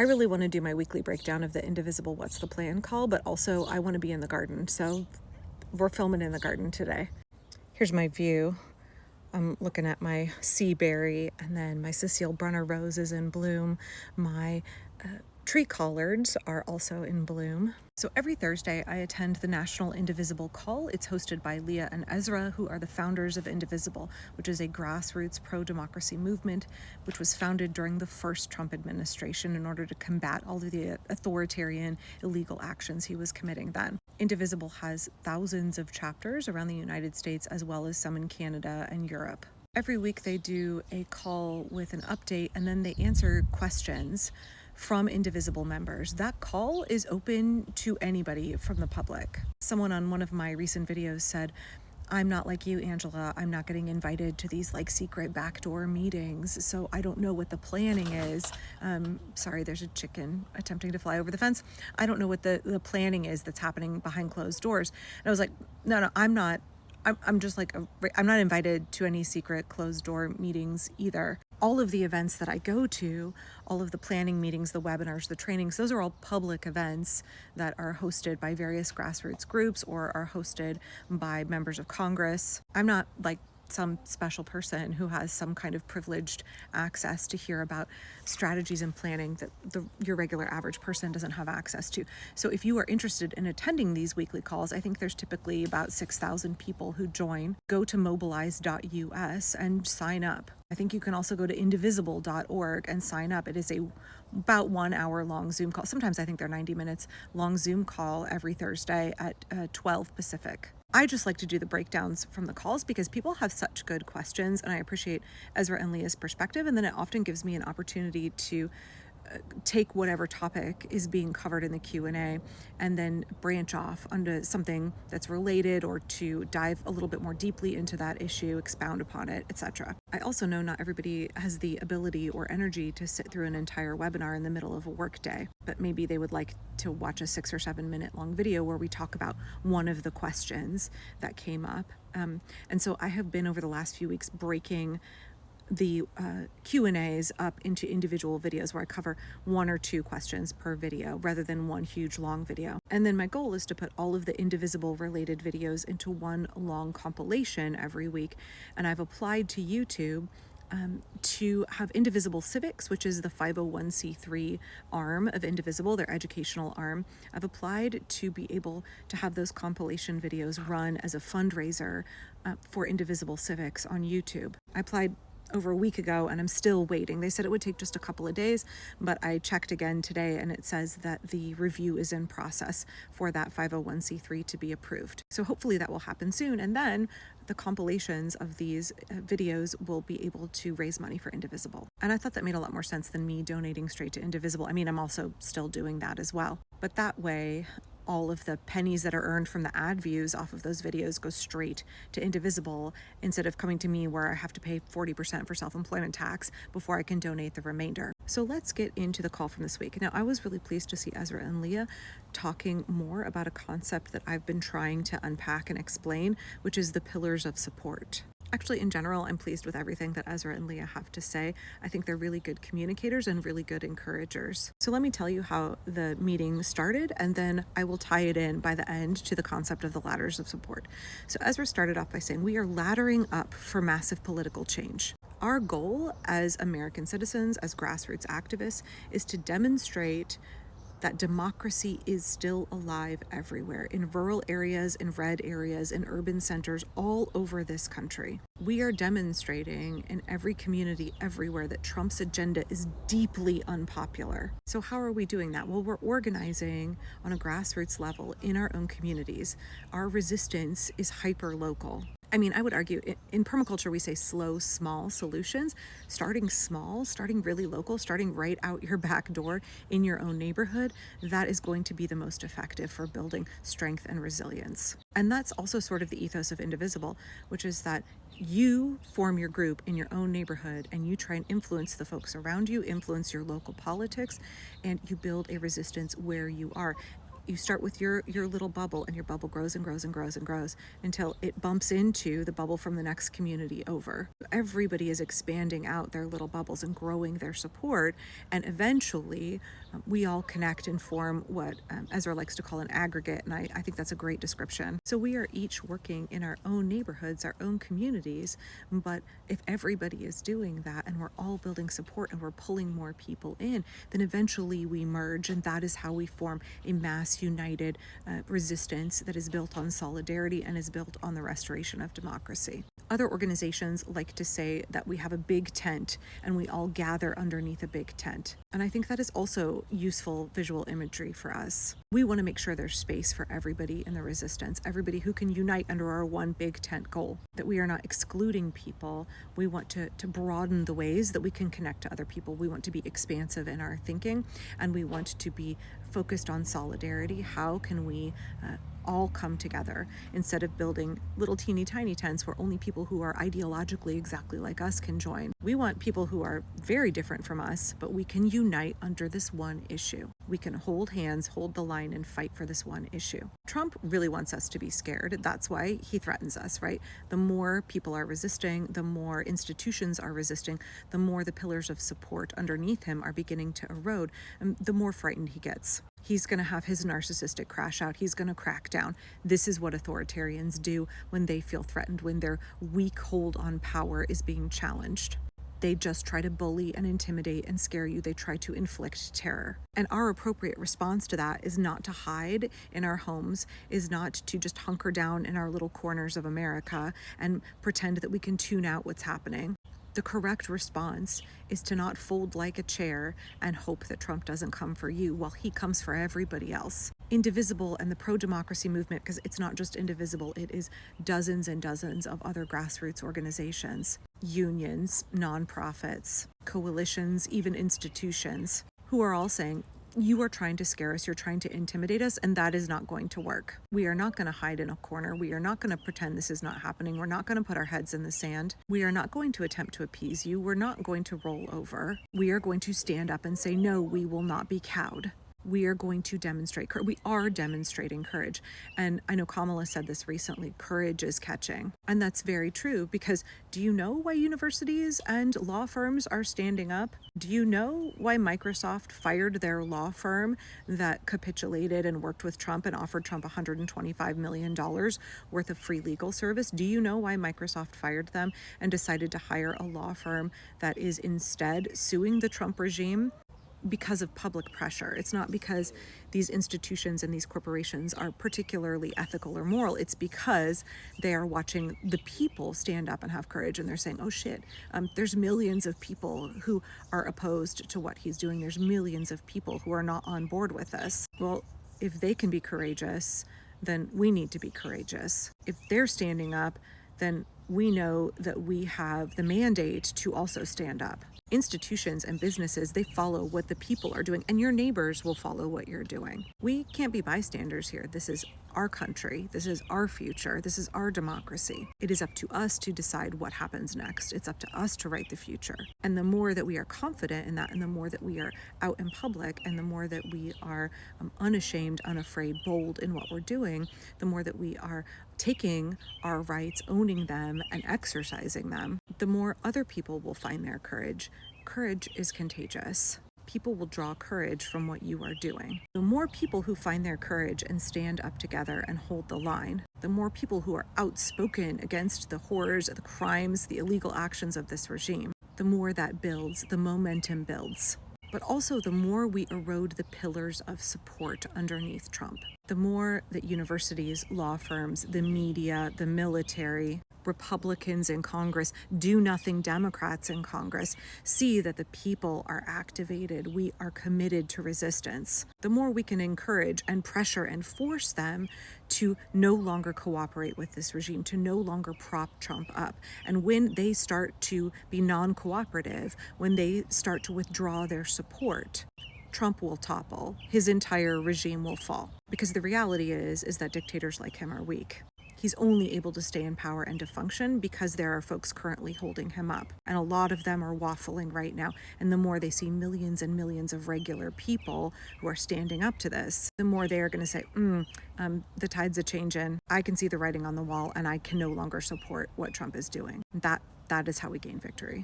I really want to do my weekly breakdown of the Indivisible What's the Plan call, but also I want to be in the garden, so we're filming in the garden today. Here's my view. I'm looking at my sea berry, and then my Cecile Brunner rose is in bloom. My tree collards are also in bloom. So every Thursday, I attend the National Indivisible Call. It's hosted by Leah and Ezra, who are the founders of Indivisible, which is a grassroots pro-democracy movement, which was founded during the first Trump administration in order to combat all of the authoritarian, illegal actions he was committing then. Indivisible has thousands of chapters around the United States, as well as some in Canada and Europe. Every week they do a call with an update, and then they answer questions from Indivisible members. That call is open to anybody from the public. Someone on one of my recent videos said, "I'm not like you, Angela. I'm not getting invited to these secret backdoor meetings, so I don't know what the planning is." Sorry, there's a chicken attempting to fly over the fence. I don't know what the planning is that's happening behind closed doors. And I was like, no, I'm not. I'm just I'm not invited to any secret closed door meetings either. All of the events that I go to, all of the planning meetings, the webinars, the trainings, those are all public events that are hosted by various grassroots groups or are hosted by members of Congress. I'm not some special person who has some kind of privileged access to hear about strategies and planning that your regular average person doesn't have access to. So if you are interested in attending these weekly calls, I think there's typically about 6,000 people who join. Go to mobilize.us and sign up. I think you can also go to indivisible.org and sign up. It is about 1 hour long Zoom call. Sometimes I think they're 90 minutes long Zoom call every Thursday at 12 Pacific. I just like to do the breakdowns from the calls because people have such good questions, and I appreciate Ezra and Leah's perspective, and then it often gives me an opportunity to take whatever topic is being covered in the Q&A and then branch off onto something that's related, or to dive a little bit more deeply into that issue, expound upon it, etc. I also know not everybody has the ability or energy to sit through an entire webinar in the middle of a workday, but maybe they would like to watch a 6 or 7 minute long video where we talk about one of the questions that came up. And so I have been over the last few weeks breaking the Q&As up into individual videos where I cover 1 or 2 questions per video rather than one huge long video. And then my goal is to put all of the Indivisible related videos into one long compilation every week. And I've applied to YouTube to have Indivisible Civics, which is the 501c3 arm of Indivisible, their educational arm. I've applied to be able to have those compilation videos run as a fundraiser for Indivisible Civics on YouTube. I applied over a week ago, and I'm still waiting. They said it would take just a couple of days, but I checked again today, and it says that the review is in process for that 501c3 to be approved. So hopefully that will happen soon, and then the compilations of these videos will be able to raise money for Indivisible. And I thought that made a lot more sense than me donating straight to Indivisible. I mean, I'm also still doing that as well. But that way, all of the pennies that are earned from the ad views off of those videos go straight to Indivisible, instead of coming to me where I have to pay 40% for self-employment tax before I can donate the remainder. So let's get into the call from this week. Now, I was really pleased to see Ezra and Leah talking more about a concept that I've been trying to unpack and explain, which is the pillars of support. Actually, in general, I'm pleased with everything that Ezra and Leah have to say. I think they're really good communicators and really good encouragers. So let me tell you how the meeting started, and then I will tie it in by the end to the concept of the ladders of support. So Ezra started off by saying, we are laddering up for massive political change. Our goal as American citizens, as grassroots activists, is to demonstrate that democracy is still alive everywhere, in rural areas, in red areas, in urban centers, all over this country. We are demonstrating in every community everywhere that Trump's agenda is deeply unpopular. So how are we doing that? Well, we're organizing on a grassroots level in our own communities. Our resistance is hyper-local. I mean, I would argue in permaculture, we say slow, small solutions. Starting small, starting really local, starting right out your back door in your own neighborhood, that is going to be the most effective for building strength and resilience. And that's also sort of the ethos of Indivisible, which is that you form your group in your own neighborhood and you try and influence the folks around you, influence your local politics, and you build a resistance where you are. You start with your little bubble, and your bubble grows and grows and grows and grows until it bumps into the bubble from the next community over. Everybody is expanding out their little bubbles and growing their support, and eventually we all connect and form what Ezra likes to call an aggregate, and I think that's a great description. So we are each working in our own neighborhoods, our own communities, but if everybody is doing that and we're all building support and we're pulling more people in, then eventually we merge, and that is how we form a mass united resistance that is built on solidarity and is built on the restoration of democracy. Other organizations like to say that we have a big tent and we all gather underneath a big tent. And I think that is also useful visual imagery for us. We want to make sure there's space for everybody in the resistance, everybody who can unite under our one big tent goal, that we are not excluding people. We want to broaden the ways that we can connect to other people. We want to be expansive in our thinking, and we want to be focused on solidarity. How can we all come together instead of building little teeny tiny tents where only people who are ideologically exactly like us can join? We want people who are very different from us, but we can unite under this one issue. We can hold hands, hold the line, and fight for this one issue. Trump really wants us to be scared. That's why he threatens us, right? The more people are resisting, the more institutions are resisting, the more the pillars of support underneath him are beginning to erode, and the more frightened he gets. He's going to have his narcissistic crash out. He's going to crack down. This is what authoritarians do when they feel threatened, when their weak hold on power is being challenged. They just try to bully and intimidate and scare you. They try to inflict terror. And our appropriate response to that is not to hide in our homes, is not to just hunker down in our little corners of America and pretend that we can tune out what's happening. The correct response is to not fold like a chair and hope that Trump doesn't come for you while he comes for everybody else. Indivisible and the pro-democracy movement, because it's not just Indivisible, it is dozens and dozens of other grassroots organizations, unions, nonprofits, coalitions, even institutions, who are all saying, you are trying to scare us, you're trying to intimidate us, and that is not going to work. We are not going to hide in a corner. We are not going to pretend this is not happening. We're not going to put our heads in the sand. We are not going to attempt to appease you. We're not going to roll over. We are going to stand up and say, no, we will not be cowed. We are going to demonstrate courage. We are demonstrating courage. And I know Kamala said this recently, courage is catching. And that's very true, because do you know why universities and law firms are standing up? Do you know why Microsoft fired their law firm that capitulated and worked with Trump and offered Trump $125 million worth of free legal service? Do you know why Microsoft fired them and decided to hire a law firm that is instead suing the Trump regime? Because of public pressure. It's not because these institutions and these corporations are particularly ethical or moral. It's because they are watching the people stand up and have courage, and they're saying, oh shit, there's millions of people who are opposed to what he's doing. There's millions of people who are not on board with this. Well, if they can be courageous, then we need to be courageous. If they're standing up, then we know that we have the mandate to also stand up. Institutions and businesses, they follow what the people are doing, and your neighbors will follow what you're doing. We can't be bystanders here. This is our country. This is our future. This is our democracy. It is up to us to decide what happens next. It's up to us to write the future. And the more that we are confident in that, and the more that we are out in public, and the more that we are unashamed, unafraid, bold in what we're doing, the more that we are taking our rights, owning them, and exercising them, the more other people will find their courage. Courage is contagious. People will draw courage from what you are doing. The more people who find their courage and stand up together and hold the line, the more people who are outspoken against the horrors, the crimes, the illegal actions of this regime, the more that builds, the momentum builds. But also the more we erode the pillars of support underneath Trump, the more that universities, law firms, the media, the military, Republicans in Congress, do-nothing Democrats in Congress see that the people are activated. We are committed to resistance. The more we can encourage and pressure and force them to no longer cooperate with this regime, to no longer prop Trump up. And when they start to be non-cooperative, when they start to withdraw their support, Trump will topple. His entire regime will fall. Because the reality is that dictators like him are weak. He's only able to stay in power and to function because there are folks currently holding him up. And a lot of them are waffling right now. And the more they see millions and millions of regular people who are standing up to this, the more they are going to say, the tide's a changing. I can see the writing on the wall, and I can no longer support what Trump is doing. That is how we gain victory.